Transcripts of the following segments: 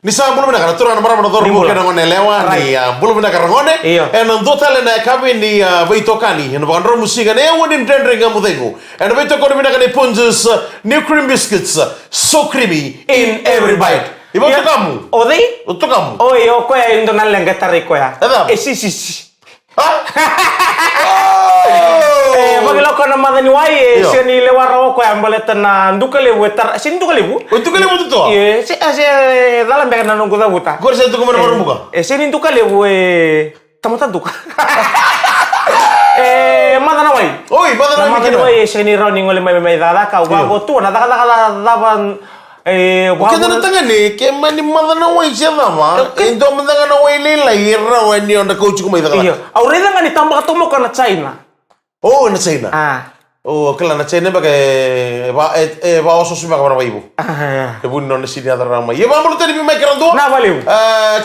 Nisa bulu bina turana mara mana dor bukan ngone lewa ni bulu bina ngone en total na kabi ni veitokani en bandro musika ne wodin tendre ngamudego en veitokoni bina kani punjes new cream biscuits so creamy in every bite. Ibu tu kamu? Odi? Tu kamu? Oh iyo ko ya indo nalang gatari ko ya. Si. Bagilo ko na madani wai sini lewara ko ya mbaleta na ndukale wetar sin ndukale bu. Ndukale bu tu? Ye, si dalam bagan na nunggu buta. Gor sa tu ko mana buka? Sini ndukale bu tamutan duka. Madana wai. Oi, madana wai sini running oleh mai dada ka wago tu na dada daban Kita datang ni, kemana mana wai siapa mah? Itu mana wai lila ira wai ni onda kau cukup mai iya, aureda ngani tambah ketemu karena China. Oh, na China. Oh, kalau na China bagai osos bagai mana ibu? Ibu non sini ada ramai. Ya, mamu tadi mai kerana tu? Nah, balik.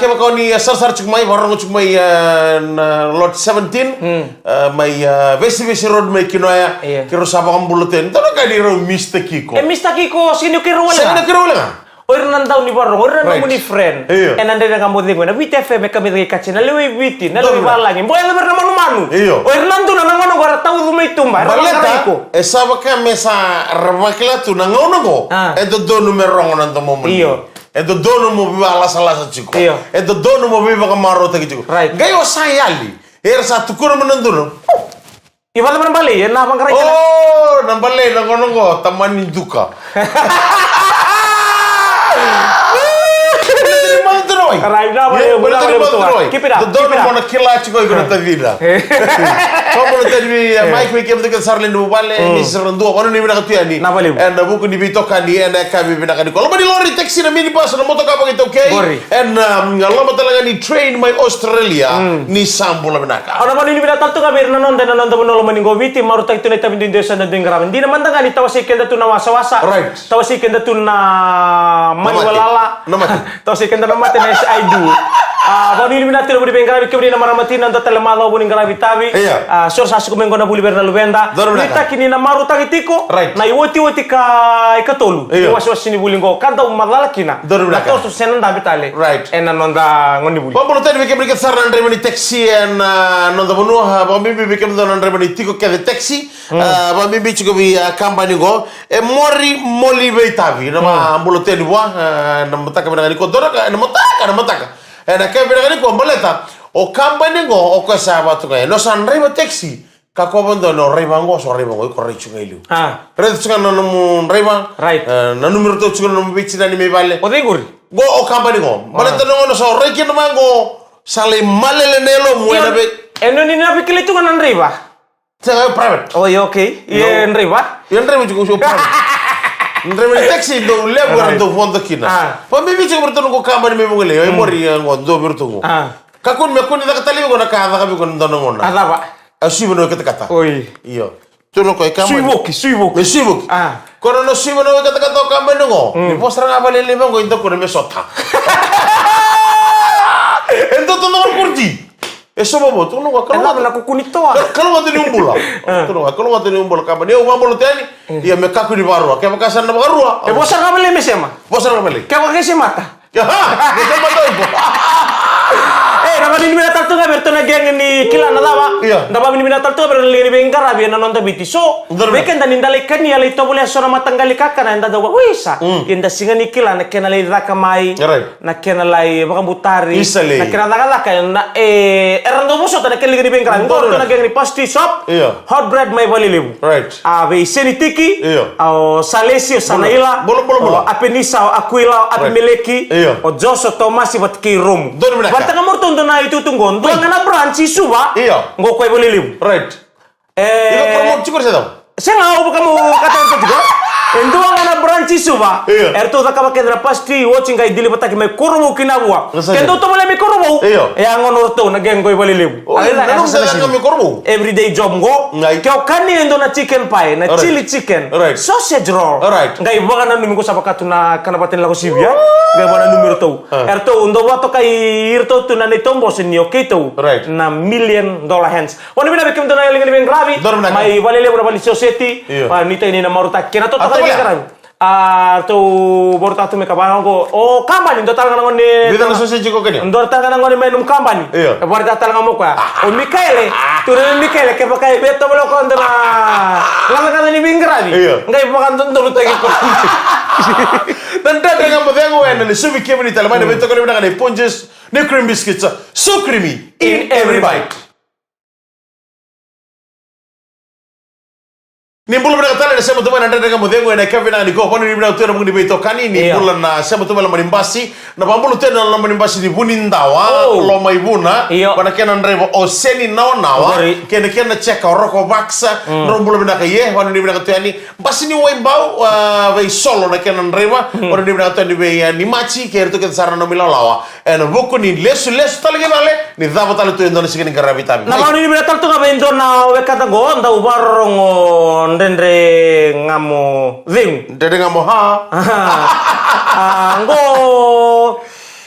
Kema kau ni sar cukup mai, baru cukup mai lot 17, mai vesi road mai kino ya. Kiro sabang ambuluten. Tahu kan ni ro Mr. Kiko. Mr. Kiko sini kiro wala. Sini kiro wala. Orang nantau ni barang, orang nantau ni friend. Nanda dah kamu tengok, na wite fe mereka beri kacau, na lewi witi, na lewi balangi. Boleh lebar nama manu. Orang nantau na nangono gora tahu rumah itu mbak. Baleta, esa baka mesa rabakla tu nangono go. Itu do numero nantau momen. Itu do numero biwa alas ciko. Itu do numero biwa kamaro tegi ciko. Gayo sayali. Satu kurang menentu. Ibarat mana balik ya, na bangkarai. Oh, nambale nangono go, tamani duka. Right now, keep it up. Don't want to kill a chico in the vida. Come on, tell me, Mike, we came to get Sarlin Vale, Mr. Rondo, one even a Tiani, and the book in the Vitokani, and I can't be Vinacanico. But lorry takes in a minibus and a motorcar, okay? And Lomatalani train my Australia, Nissan Bulavanaka. Orang mana ini bila tahu kami nanon dan nanon tahu nolong meningo viti maru tak itu neta bindin desa dan dengaran. Di mana tangani tahu sih kenda tu na wasa-wasa. Tahu sih kenda tu na manualala. Tahu sih kenda na mati na I do. Baru ini minat tidak boleh bengkarabi kemudian nama ramatin nanti telemalo boleh bengkarabi tabi. Sor sasu kumengo na boleh berna lubenda. Kita kini na maru tagi tiko. Na iwoti ka ikatolu. Was sini boleh go. Kanta umadala kina. Na terus senan dah betale. Enan nonda ngoni boleh. Baru tadi bikin bikin saran dari mani taxi en nonda bono. Baru bikin nonda dari mani tiko kaya taxi. Baru bikin juga bi kampanye go. Moli betavi. Nama ambulo tadi buah. Nama tak kebenaran ikut dorang. Nama tak. Enak kebenaran ikut baleta. O kampanye go. O kesaba tu kaya. No san reba taxi. Kako benda no reba go so reba go korre chunga ilu. Red chunga no mun reba. Na numero tu chunga no bici na ni me vale. O deguri. Go o kampanye go. Baleta no so reki no mango. Sale malele nelo muena be. Eno ni na pikir itu kan reba. Saya private. Oh iya oke. Iya reba. Iya reba juga private. Ndreme taxi do levo do fondo kina. Pa mi bicho bertonu ko kampanye me mongole. Ay mori ngo do bertonu. Kakun me kun da katali go na ka da ka bi ko ndono ngona. Ada ba? Asibo no kata. Oi. Iyo. Tu no ko kampanye. Suivoki. Kono no sibo no kata kampanye ngo. Ni postra nga bale le ngo indo ko me sota. Ento to no kurdi. Eso bobo, tu no ko kalau na kukunito Kalau ngati ni umbula. Tu no kalau ngati ni umbula kampanye. Eu mambo tani. Iya me kaku di barua. Kaya makasan na barua. Bosar ka bale mesema. Bosar ka bale. Kaya kasi mata. Ya, kita mata ibu. Nama ini mina tartu nggak bertuna geng ini kila nada ba? Nama ini mina tartu nggak bertuna bengkar abi nonton biti. So, beken dan indalekan ya itu boleh seorang matanggali kakak na inda dawa wisa. Inda singa ni kila na kena lay rakamai, na kena lay baka butari, na kena laka na erando muso na kena lagi bengkar. Ngor na geng ni pasti shop, hot bread may bali lebu. Abi seni tiki, o salesio sanaila, apenisa aquila, apemeleki, o joso tomasi bat ki rum. Banta kamor tondo na itu tunggon, tuang na branch suba. Ngok koy boleh liu. Ikaw promote cukur saya tahu. Saya nggak kamu kata itu juga. Endo ang branch suba. Erto da kaba kedra pasti watching kay dili pataki may kurmo kinabua. Kendo to mala may kurmo. Ang onorto nageng koy baliliw. Ano sa lang may kurmo? Everyday job go. Kaya kani endo na chicken pie, na chili chicken, sausage roll. Ngay baka na numiko sa pakatu na kanapatin lako sibya. Ngay baka na numero to. Erto undo wato kay irto to na nitombo sinyo kito na $1 million hands. Wano binabikim to na yung grabe. May baliliw na bali society. Nito ini na marutak kinato. tu baru tahu mereka bang ko kampanye ndo tala ngone Bita na sausage ko kanya. ndo tala ngone menum kampanye Iya. baru tala ngamo ko o Michele tu Michele ke pakai beto bolo ko ndana lama kan ni bingrabi Iya. ngai pakan ndo tagi ko Dan dengan modelo ni subi kemi ni talamai na beto ko na ni ponjes ni cream biscuits so creamy in every bite. Ni bulan berkata ada saya betul-betul nanti dengan modelo ni Kevin ani ko kono ni bina tu na mungkin beto kani ni bulan na saya betul-betul manimbasi na pambulo tu na manimbasi di bunindawa lo mai buna pada kena ndrevo oseni nawa kena check roko baksa no bulan bina kaye kono ni bina tu ani basi ni wai bau vai solo na kena ndreva kono ni bina tu ni vai ni machi ke tu ke sarana milalawa en boko ni lesu talage vale ni davo tale tu Indonesia ni gravitami na mau ni bina tu ka bendo na we kata go nda ubarongo ndendre ngamo zing dede ngamo ngo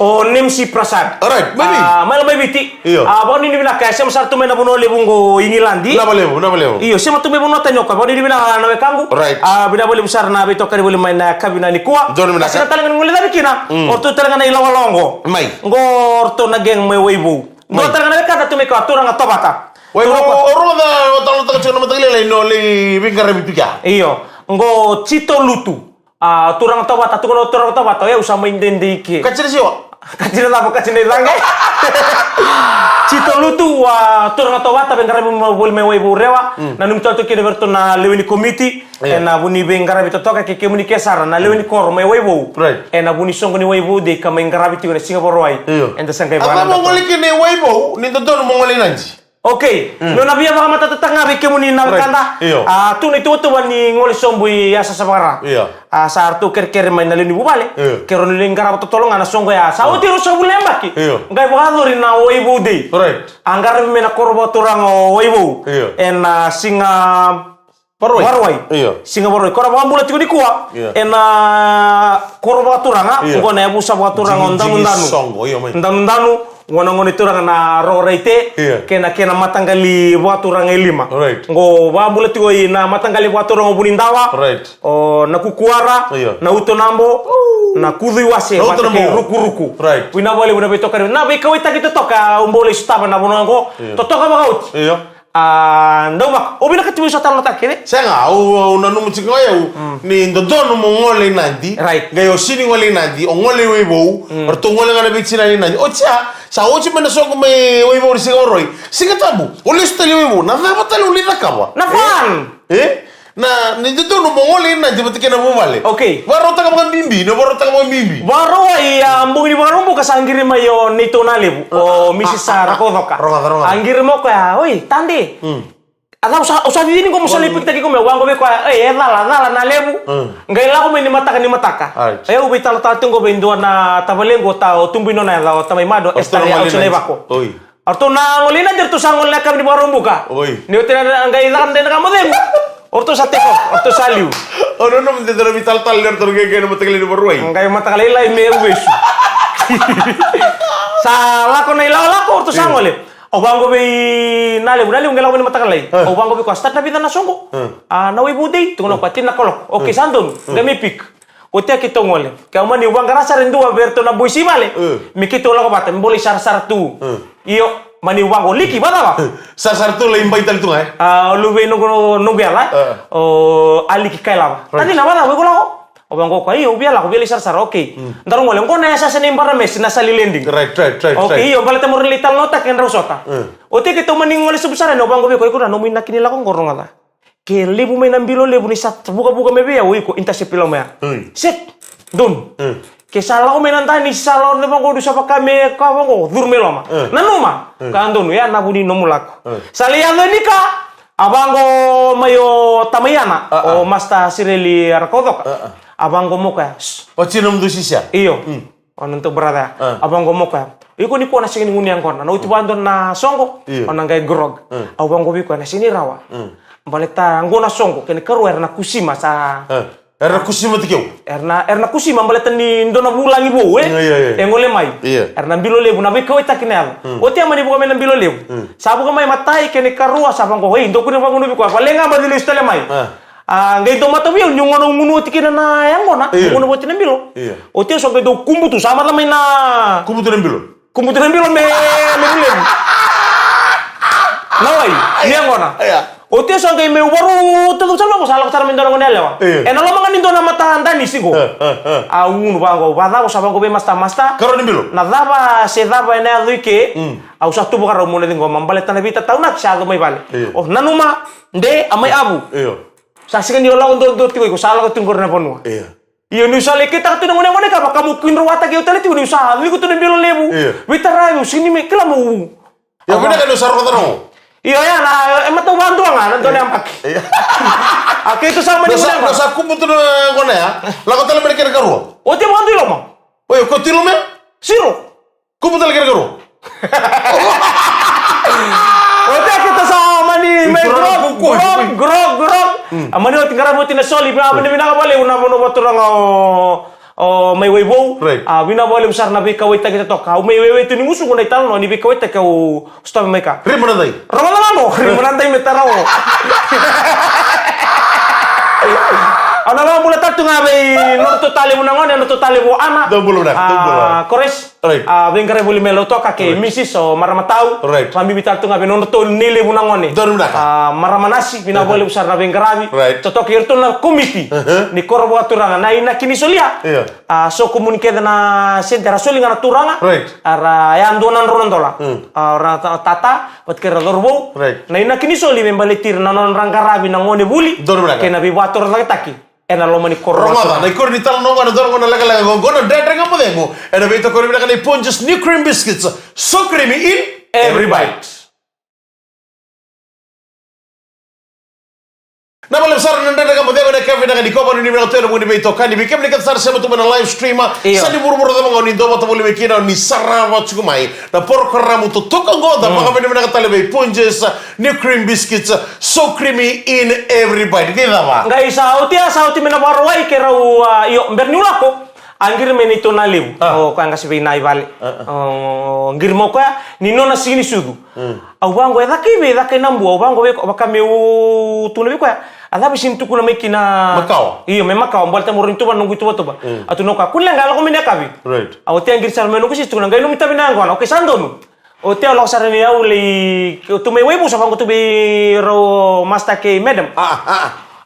Nimsi Prasad. Alright, maybe. Malam biti. Iyo. Bau ni bina kaya saya satu mena buno lebungo Ingilandi. Na balevo. Iyo, saya matu mena tanyoka. Bau ni bina na kangu. Right. Bina boleh besar na beto kari boleh main na kabina ni kuah. Joni bina. Saya talangan nguli tapi kina. Ortu talangan na ilawalongo. Mai. Ngo ortu na geng me weibu. Ngo talangan kata tu me ko aturang atobata. Wai roda otalo taka chona matagile no le bingare bipika. Iyo. Ngo Cito Lutu. Turang atobata tu kalau turang atobata ya usah main dende iki. Kacir siwa. Kacil apa kacil langge? Cito Lutu turang atobata bengkara boleh me weibu rewa. Na numto tu kene verto na lewini committee. Na buni bengkara bito toka ke kemuni kesara na lewini kor me weibu. Right. Na buni songo ni weibu de ka bengkara bito na Singapore wai. Enda sangkai bana. Apa mongoli kene weibu ni to mongoli nanji. Okay, no nabia baka matatanga be kemuni na kanda. Tu ni tu bani ngoli sombui asa sabara. Saat tu ker main nalini bubale. Kero ni lingkara tolong ana songo ya. Sa uti rusa bulembaki. Ngai baka na weibu de. Right. Anggar mena korbo turang weibu. En singa Warwai. Singa Warwai. Korbo ambula tiku di kuah. En korbo turanga. Ngone busa turang ondang-ondanu. Ondang-ondanu. Ngone turang na roreite kena matanggali waturang elima ngo wa bulati oi na matanggali waturang bunindawa o na kukuara na utonambo na kudui wase watake ruku wina bole buna beto kare na be kawai taki toka umbole staba na bonango toka bagaut ndoma obina katibu sota nota kene senga una numu chingoya ni ndodono mongole nandi ngai osini ngole nandi ongole weibo orto ngole ngana bichina ni nandi ocha sa ochi mena songo me weibo singa oroi singa tabu olistali weibo na na batali ulita kawa na fan na ni ndodono mongole nandi batikena bumale okay warota kama bimbi no warota kama bimbi waro ya mbungi warumbu kasangiri mayo nito nalebu o misisa rakodoka angiri mo ka oi tande ada usah di sini kok musali pik tadi kok me wango be ko dala na lebu ngai la ko me ni mataka ayo ubi tal tunggo be ndo na tabalengo ta tumbino na la tamai mado estaria usale bako arto na ngolina jertu sangol la kam di warumbu ka ni utira ngai la den kamu dem orto sateko orto saliu no me dentro vital tal ler torge que no me tegle por ruai ngai matakale la me ubesu salah ko na ila ko orto sangole Obango be nale ngela ko matakale obango be ko start na bitana songo na we budei tu no patin na kolok okay sandon ngami pik otia kitongole kama ni ubang rasa rendu aberto na buisi vale mi kito la ko batem boleh sar tu iyo mani ubang liki bata ba sar tu le imbaital tu lu be no biala o ali ki kaila tadi na bata we ko la Obango ko iyo biala ko biali sar okay ndaro ngole ngone sa sene mbara mes na sali lending right okay iyo balata mo relital nota ken rosota ote ke to maning ngole subsara no bango be ko na nomina kinila ko ngoronga ke lebu menambilo lebu ni sat buka mebe ya wiko inta sepilo mea set dun ke sala ko menanta ni sala ne bango du sapa kame ka bango durmelo ma nanuma kandonu ya nabuni nomulako saliando nika abango mayo tamayana o masta sireli rakodoka abango moka o chinom du sisia iyo ononto brada abango moka iko ni ko na singin nguni angkon na utibando na songo onangai grog abango biko na sini rawa baleta ngona songo kene karu erna kusima sa erna kusima tikeu erna kusima baleta ni ndona bulangi bo engole mai erna bilo lebu na be ko itakinel otia mani buka mena bilo lebu sabu ka mai matai kene karu sa bango hei ndokune bango no biko valenga badile stele mai Ngai do mata bio nyungono ngunu tikina na yang gona. Ngunu buat nembilo. O tio so do kumbutu sama tamai na. Kumbutu nembilo. Kumbutu nembilo me lem. Nawai, yang gona. O tio so ngai me baru tentu sama ko salah cara mendorong ngene lewa. Ena lo mangan indo na mata andani sigo. Ngunu bango, bada ko sabango be masta. Karo nembilo. Na daba se daba ena duike. Au satu bukara mo ne ngo mambale tanabita tauna sa do mai vale. Oh nanuma nde amai abu. Saksikan dia orang untuk tigo ko salah ko tunggur na ponua. Iyo ni sale kita tu ngone ngone ka kamu kinro wata ke hotel tu ni usaha ni ko tu belo lebu. Bitara yo sini me kila mo. Ya bina kan usar ko tano. Iyo ya na emat tu bantu nga nanto ni ampak. Ake itu sama ni ngone. Dosa ku butu ngone ya. La ko tele mereka karo. O te bantu lo mang. Oyo ko tilo me? Siro. Ku butu lagi karo. Ote kita sama ni me grog. Amani o tingara mo tinasoli pa amani bina bale una mono baturang o may webo. Bina bale usar na be kawita kita toka. O may webo tu ni musu ko na italo ni be kawita ka o stop me ka. Rimanday. Rimanday me tarao. Ana ba mula tatu nga be no totale mo nangon no totale mo ana. Double na. Kores. Bengkare buli melo toka ke misis o maramatau. Pambi bitatu nga be no to nile mo nangon. Maramanasi bina bole usar na bengkarabi. Totok irto na komiti. Ni korbo aturanga na ina kini solia. So komunike na sentara solinga na turanga. Ara yan donan rondola. Ara tata pat kera dorbo. Na ina kini soli membaletir na non rangkarabi na ngone buli. Kena bi batur na taki. Ena lo mani korona. Na ikor ni tal no ngana dorong na laga gono dredre ngapo demo. Ena beito korbi na kanai Ponchos new cream biscuits. So creamy in every bite. Na bale besar nanda daga mo demo na kafe na kanai kopa ni mina tero mo ni beito kani bikem ni katsar sema tu na live streamer. Sani burbur da mo ni do bata mo le kina ni sarava chukumai. Na por korramu to tokango da mga ni mina katale be Ponchos new cream biscuits. So creamy in every bite. Kida ba? Ngai sauti mena barwai ke rau iyo bernula ko. Angir menito na liu. O kanga si binai vale. Ngir mo ka ni nona sini sudu. Au bango edaki nambu au bango be baka meu tunabi ko. Ada bisin tu kuna mekina Macau. Iyo me Macau mbalta mo rintu nunggu tu ba. Atu noka kunle ngala ko mena kabi. Au te angir sal menu ko si tu ngai no mita bina ngwana. Okay sandonu. O te lo sarani au le tu me webo sa bango tu be ro masta ke madam.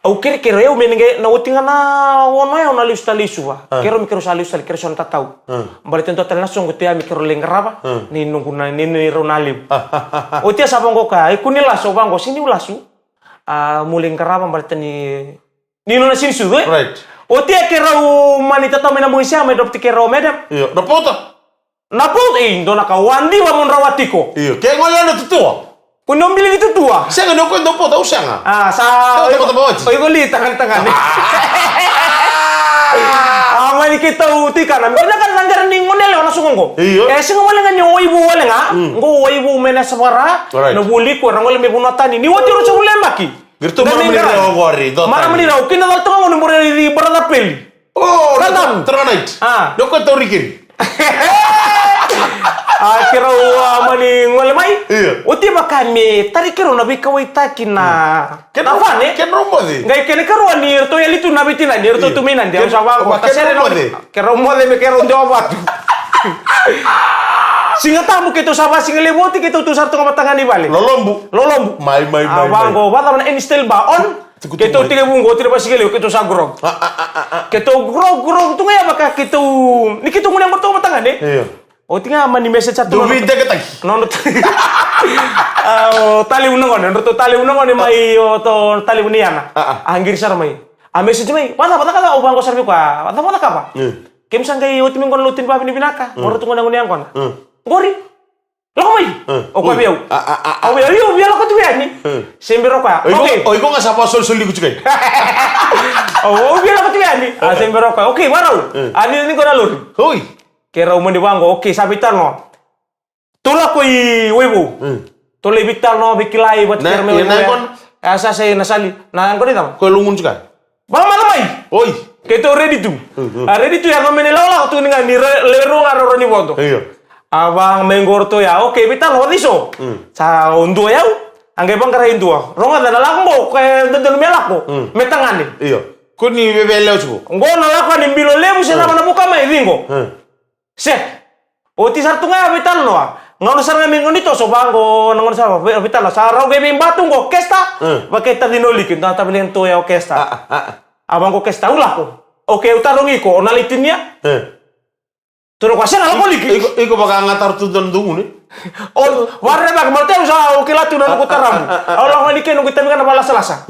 Au kere eu menenge na utinga na wono ya na lista lisuwa. Kero mikro salius sal kero son tatau. Mbali tento tel nasong te mikro lengraba ni nunggu na ni ronalib. O te sa bango ka ikunila so bango sini ulasu. Muling karaba mbali tani ni no na sini su. O te kero mani tata mena muisia me dop te kero medam. Iyo, napota. Napot indo na kawandi wa mon rawatiko. Iyo, ke ngoyo na tutua. Kuno bilang itu tua. Saya nggak nongol nongol tahu saya nggak. Oy goli tangan-tangan. Mani kita uti kana. Mina kan langgaran ning ngone le langsung ngo. Sing ngole nga nyoy ibu wala nga. Ngo ibu mena sabara. No buli ko rangole me bunatani. Ni wati ro chule maki. Gerto maramira gori. Maramira kina dal tango no more di barada peli. Oh, ternait. Noko torikin. Kira mani ngole mai. Uti bakame tari kero nabi kawai takina. Kenapa ne? Kenapa ne? Ngai kene karo ni to ya litu nabi tina ni to tuminan dia sawa ko kasere no. Kero mole me kero ndo watu. Singa tamu keto sawa singa leboti keto tu sarto ngatangan ni bale. Lolombu. Mai. Abango bata na instel ba on. Keto tiga bungo tira pasigele keto sa grog. Keto grog tu ngai baka keto ni keto ngune morto ngatangan ne. O tinga mani message satu. Duwi de ketang. Nono. Tali unang ono, tali unang ono mai to tali uniana. Anggir sar mai. A message mai, pada ka ubang ko sarbi ko. Pada ka ba? Kem sangkai o timing kon lutin pa binaka. Moro tungo nang uniang kon. Gori. Lako mai. O ko biau. O biau biau ko tu yani. Sembiro ka. Okay. O iko nga sapa sol di kucukay. O biau ko tu yani. Sembiro ka. Okay, warau. Ani ni ko na lur. Hoy. Kera umani wango, okay, sabitar no. Tula ko i webo. Tula ibitar no bikilai buat kera me. Asa saya nasali. Na angko ni tam. Ko lungun juga. Bang malamai. Oi. Keto ready tu. Ready tu ya no menelaw tu ninga ni lero ngaro ni bondo. Iya. Abang menggor to ya. Okay, bitar no diso. Sa undo ya. Angge bang karahin tua. Ronga dan langbo ke dan melako. Metangani. Iya. Kuni bebele usko. Ngo nalako ni bilo lebu sena mana buka mai vingo. Se. Oti sartunga vital noa. Ngono saranga mingo nito so bango ngono sa vital sa ro ge bim batu ngo kesta. Baketa dinoli kinta tabilen to ya kesta. Abang ko kesta ulako. Oke utarongi ko onalitinya. Turo kwasa na lako liki. Iko baka ngatar tu don dungu ni. Oh, warna bag malte usa oke latu na ko taram. Allah ngani ken ko tami kana bala salasa.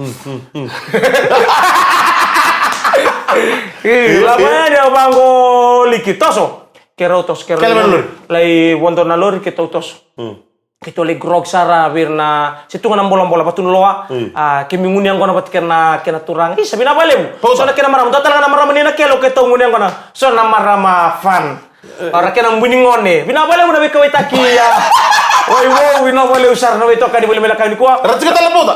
Lamanya dia bango liki toso. Kerotos lai wondo na lori ke totos. Kito le grog sara birna situ ngana bola patun loa. Kemi nguni ang kona bat kena turang. Sabi na balem. So na kena maram total ngana maram ni na kelo ke to nguni ang kona. So na marama fan. Ora kena mbuni ngone. Bina balem na bikaw itakia. Oi wo bina balem usar na ito kani boleh melakani kuwa. Ratu kita lepo ta?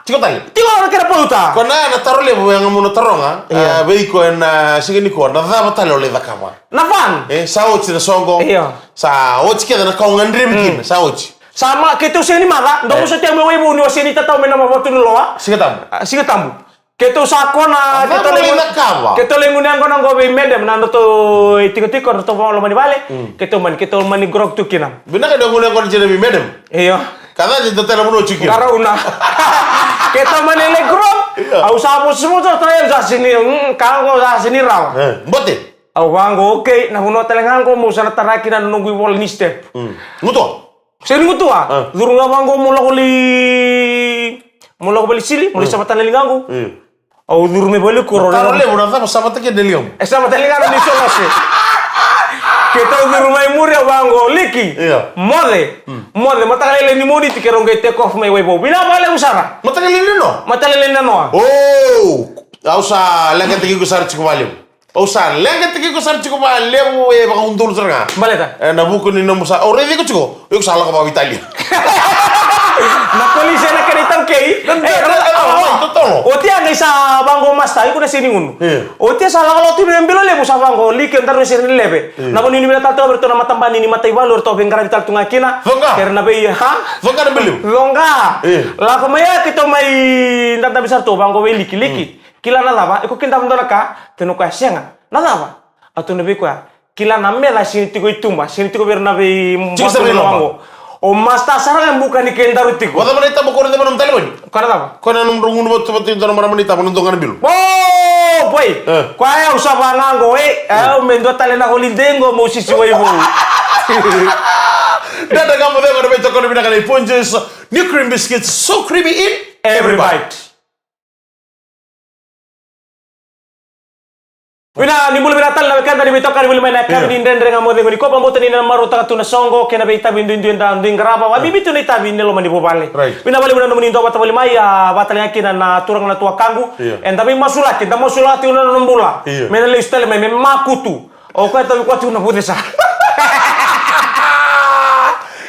Ciko tali. Tigo ora kena puta. Kona na taro lepo yang ngamu taronga. Beiko na sigini ko na dha batalo le dakama. Na fan. Saochi na songo. Sa ochi keda na kaungandre bikin. Saochi. Sama keto sini mara, ndoko so tiang mwe bu ni wasini tatau mena mabotu loa. Sigatambu. Keto sakona, keto le ngune ngona ngo be medem na to tiko to lo mani vale. Keto mani grog tu kinam. Bina ka ngune ngona jene be medem. Iyo. Kada je to tela muno chiki. Karauna. Keto mani le grog. Au sabu semua to trail sa sini, kango sa sini raw. Bote. Au wango okay, na huno telengango mo sana taraki na nunggu wol ni step. Nguto. Sering tua, durung ngabang ko mula ko bali sili, mula sa mata nalingango. Au durung me bali ko. Taro le muna sa mata ke delium. Sa mata nalingango ni solose. Kita durung mai muria bango liki. Mode mata kali ni modi tikerong ke take off mai webo. Bina bale usara. Mata kali no. Mata kali no. Oh, ausa lengan tigi ko sar chiko valeu. Ausa lengan tigi ko sar chiko valeu e baka undul saranga. Baleta. Na buku ni no musa. Ore di ko chiko. Yo sala ka ba Italia. Na polisi na kanitang kay. Oti ang isa bango masta ko na siningun. Oti sa lakalo ti membilo le sa bango liken taro sirin lebe. Na ko ni mila tato berto na matambani ni matay valor to bengara vital tunga kina. Karena be ha? Vonga na belu. Vonga. La ko maya kito may ndanda bisar to bango we liki. Kila na lava iko kinta mndona ka tenu ka senga. Na lava. Atu nebe ko kila na mela sinitiko itumba sinitiko bernabe bango. O masta sarang bukan ikendaru tiko. Wada manita mo ko na manam talibani. Kana tama? Kana num rungun bot bot into na manita manung ngana bilu. Oh, boy. Kwaya usaba ngango mendo talena holindengo mo sisi waibu. Dada gamo de ngana beto kono binakana iponjes new cream biscuits so creamy in every bite. Wina ni bulu binatal na kanda ni beto kan bulu main kan ni ndendre ngamo de ngoni ko pamboto ni na maro ta tuna songo kena be tabi ndu nda ndu ngaraba wa bibitu ni tabi ni lo mani bobale. Wina bali buna muni ndo bata bali mai ya batal yakina na turang na tua kangu en tabi masulati nda masulati una nombula. Mena le stele me makutu. O ko tabi ko tuna budesa.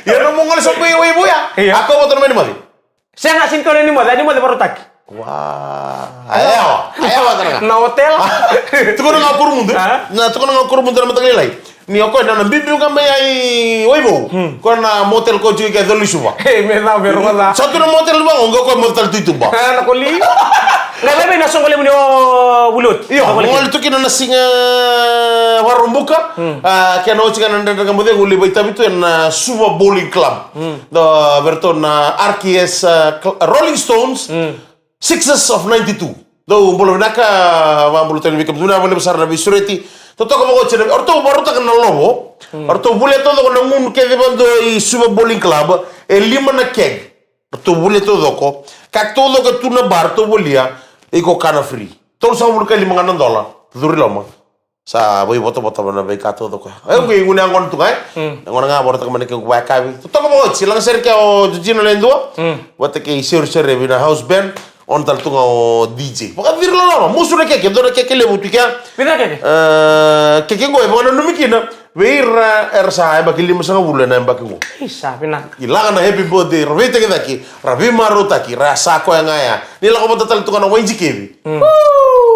Ya no mongol so pe ibu ya. Ako mo to meni mali. Saya ngasin ko ni mo baru taki. Wah, ayo tara. Na hotel. Tukono ngakuru mundu. Na tukono ngakuru mundu na matali lai. Ni ako na bibi ngam ai oibo. Ko na motel ko ju ke doli suba. Me na vergonha. Satu na motel ba ngo ko motel tuituba. Na ko li. Na lebe na songole mo bulut. Iyo, ngol to kina na singa warumbuka. Kena ochi kana ndanga ngam de guli baita bitu na Suba Bowling Club. The Berton RKS Rolling Stones. Sixes of 92. Do bolo naka wa bolo tele vikam duna bolo besar na bisureti. Toto ko mo chene orto baruta kana lobo. Orto bule todo ko ngun ke de bando i Suba Bowling Club e lima na keg. Orto bule todo ko. Kak todo ko tu na bar to bolia e ko kana free. Tol sa bulu ka $5 duri loma. Sa boy boto na be ka todo ko. Ay ko ngune angon tu kai. Ngona nga borta ka man ke wa ka bi. Toto ko mo chilang ser ke o jino lendo. Wate ke sir bina house band. On tal tunga o DJ. Paka virlo lama. Musu na keke. Dona keke le butu kia. Bina keke? Keke ngoe. Paka na numikina. Veira ersa bagi 5,5 bulan na bagi mo. Isa pina. Ilangan na happy birthday. Ravita kita ki. Ravi maruta ki. Rasa ko yang ngaya. Nila ko matatal tu kana wenji kebi.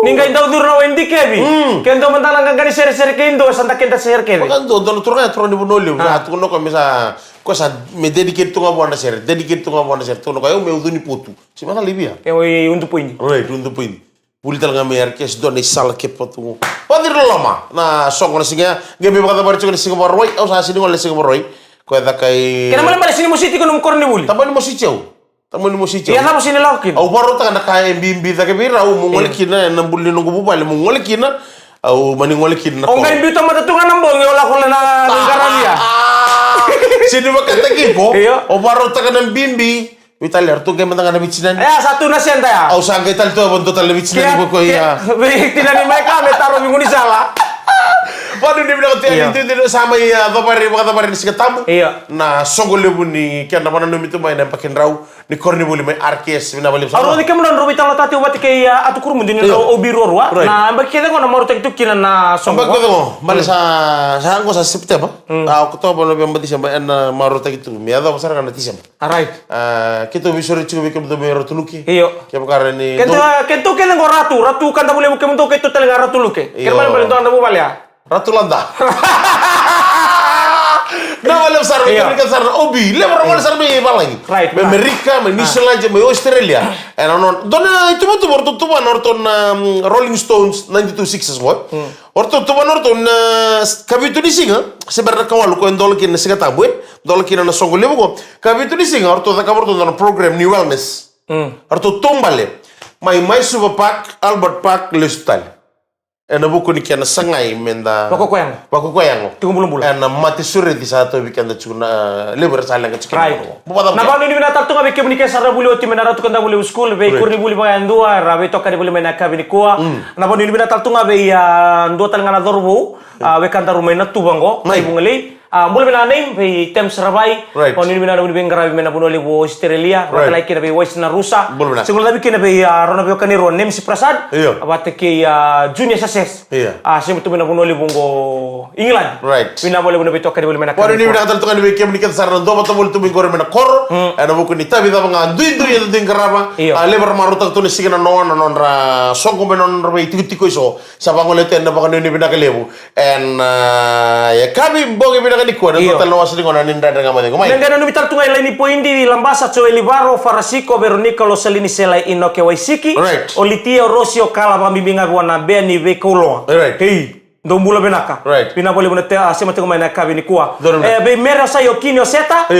Ninga indaw duro na wendi kebi. Kendo mantalang kang seri-seri kendo santa kenda seri kebi. Makan tu dono turun di bunoli. Nah tu kono ko misa ko sa me dedicate tu ngabona seri. Dedicate tu ngabona seri. Tu no kayo me uduni putu. Si mana libia. Ewe untuk poin. Right, untuk poin. Bulital nga mer kes doni sal ke potu. Padir lama. Na song na singa. Gabi bakata bari chukon singa boroi. Au sa sini ngol singa boroi. Ko da kai. Kena malam balik sini musiti ko num korni buli. Tamani mo si chau. Tamani mo si chau. Iya na mo sini lakin. Au baro ta na kai bimbi da ke bira au mo ngol kina na bulli no gubu bale mo ngol kina. Au mani ngol kina. O ngai bito matatungan nambong yola ko na ngaralia. Sini makata kipo. Iya. Au baro ta na bimbi. Italia, tu game tengah nabi Cina. Ya satu nasi anda ya. Au sangka Italia tu abang total nabi Cina ni kau ya. Tidak ni mereka metaro minggu ni salah. Waduh dia bilang itu sama ya. Apa kata pari ni tamu. Iya. Nah sogol lebu ni kian nama nami tu main pakai rau ni korni boleh main arkes mina boleh. Aru ni kemudian rubi talo tati obat kayak atu kurum di obiru ruah. Nah bagi kita kau nomor itu kina na songgo. Bagi kita kau malah sa angko sa September. Aku tahu boleh yang berarti sampai na maru tak itu. Miada pasar kan nanti sampai. Alright. Kita bisa cukup bikin betul betul tuluki. Iyo. Kaya perkara ni. Kento kena kau ratu kan tak boleh bukan untuk itu telengar ratu luke. Kira paling tu anda boleh ya. Ratu landa. Nah, malam sar, mereka sar, obi, lebar malam sar me lagi. Right. Amerika, New Zealand, Australia. Dona itu betul orto tuan orton Rolling Stones 92 boy. Orto tuan orton kabitu di singa. Sebenarnya kawan lu kau endol kini segala tabuet, dol kini na songol lebu ko. Kabitu di singa orto tak orto na program New Wellness. Orto tombale. Mai super pak Albert Park lifestyle. Buku ni kiana sangai menda. Baku koyang. Tunggu belum. Mati suri di satu weekend cuna lebar saling kecil. Right. Napa ni bina tak tu ngabe kemuni kesara buli oti mena ratu kanda buli school be kurni buli bayan dua rabe toka di buli mena kabini kuah. Napa ni bina tak tu ngabe ya dua talangana dorbu we kanda rumena tu bango. Mai bungali. Mula bina name be tem serabai. Poni bina buli bengara bina bunoli wo Australia. Rata lagi kena be west na Rusa. Sebelum tapi kena be rona be kani ron name si Prasad. Abate ke junior success. Saya betul bina bunoli bungo England. Bina boleh bina betoka di buli mena. Poni bina kata tukan be kemuni kata sarana do bata buli tu bingkor mena kor. Buku ni tabi ta banga duin ya duin karaba. Lebar marutak tu ni sigana non ra songko menon ra be tiko iso. Sabang oleh tenda baka ni bina kelebu. Ya kami boge bina kan ikuan total no asli ngona ninda dengan mana ngomai. Nengana no bitar tungai lain poin di lambasa coe libaro farasiko veronica lo salini selai inoke waisiki. Olitia rosio kala pambibinga wana beni vekulo. Hey. Dombula benaka. Pina boleh bune asema tengo maina kabini kuah. Be mera sayo kinyo seta.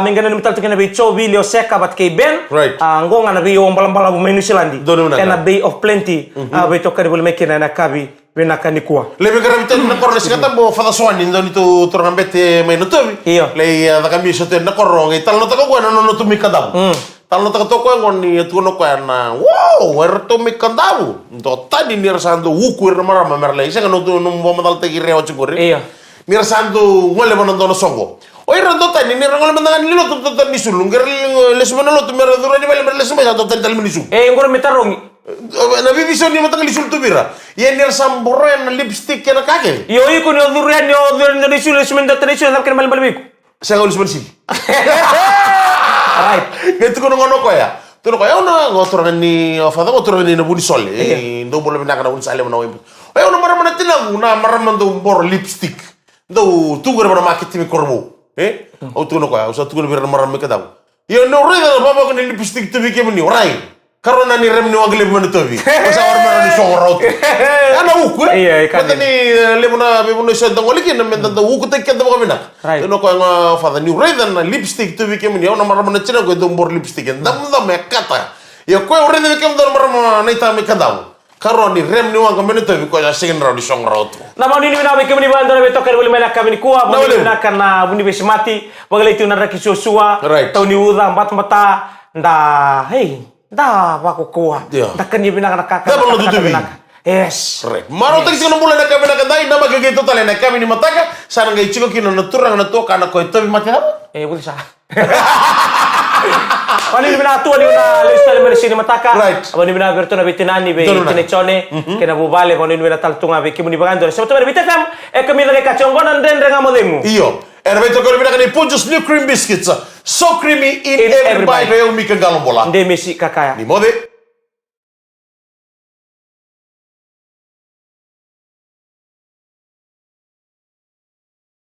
Mengana no bitar tungai be chobi leo seka bat kei ben. Ngonga na be ombala bu menu silandi. Kena Bay of Plenty. Be toka boleh mekina na kabi. Benaka ni kuah. Lebih kerja na korne sikata bo fada soan indo itu turang bete main notobi. Iyo. Le da kami sote na korong ital no tako na no to mikadam. Tal no tako to ko ngoni tu no ko na. Wow, wer to mikadabu. Do tadi ni rasando wuku na marama merle. Isa no to no mo madal te gire o chukuri. Iyo. Ni rasando ngole bonon do no songo. Oi rando tani ni ngole mandangan ni lo to ni sulung ger les bonon lo to mer duro ni bele les bonon to tal minisu. Ngor metarong. Nabi bisa ni matang lisul tu bira. Yang ni samboran lipstick kena kake. Yo iko ni durian ni lisul semenda tradisi nak kena balik. Saya ngolus bersih. Right. Gitu kono ngono ko ya. Tuno ko ya ona ngotoran ni fada ngotoran ni nabuni sol. Ndo boleh menakana un sale mana wimpu. Ayo no mara mana tina na mara mando bor lipstick. Ndo tu gora mana market mi korbo. O tuno ko ya usa tu gora bira mara mi kadaw. Yo no reda baba ko ni lipstick tu bike meni orai. Karena ni rem ni wagle mana tobi. Masa orang ni sorot. Ana uku. Iya, kan. Mata ni lemuna bebuna sedang oleh kena menta uku tek kena bawa mina. Tuno ko nga fada ni reda na lipstick tu bike meni ona mara mana cina ko dombor lipstick. Dam mekata. Ya ko reda bike meni mara mana naita mekadaw. Karena ni rem ni wang kami tu ko ya singen raw di song raw tu. Nama ni bina bike meni bandar beto kali boleh main kami ni kuah. Boleh bina karena buni besemati. Bagai itu nara kisosua. Tahu ni udah empat mata. Nda hey. Dah aku kuah. Dah kan dia bilang anak kakak. Dah belum tutup. Yes. Maro tadi sih nombor nak kami nak kandai nama kaki total nak kami ni mataka. Sarang gay ciko kino naturang nato kana kau itu mati apa? Boleh sah. Pani ni bina tua ni una lista le meresini mataka. Right. Pani bina berto na bitinani be tinechone kena bubale pani bina taltunga be kimuni bagando. Sebetulnya be bitefam e kami lagi kaconggonan den renga modemu. Io. En weet ook weer dat Punjus new cream biscuits. So creamy in every bite. Heel mieke galombola. Nde mesi kakaya. Di mode.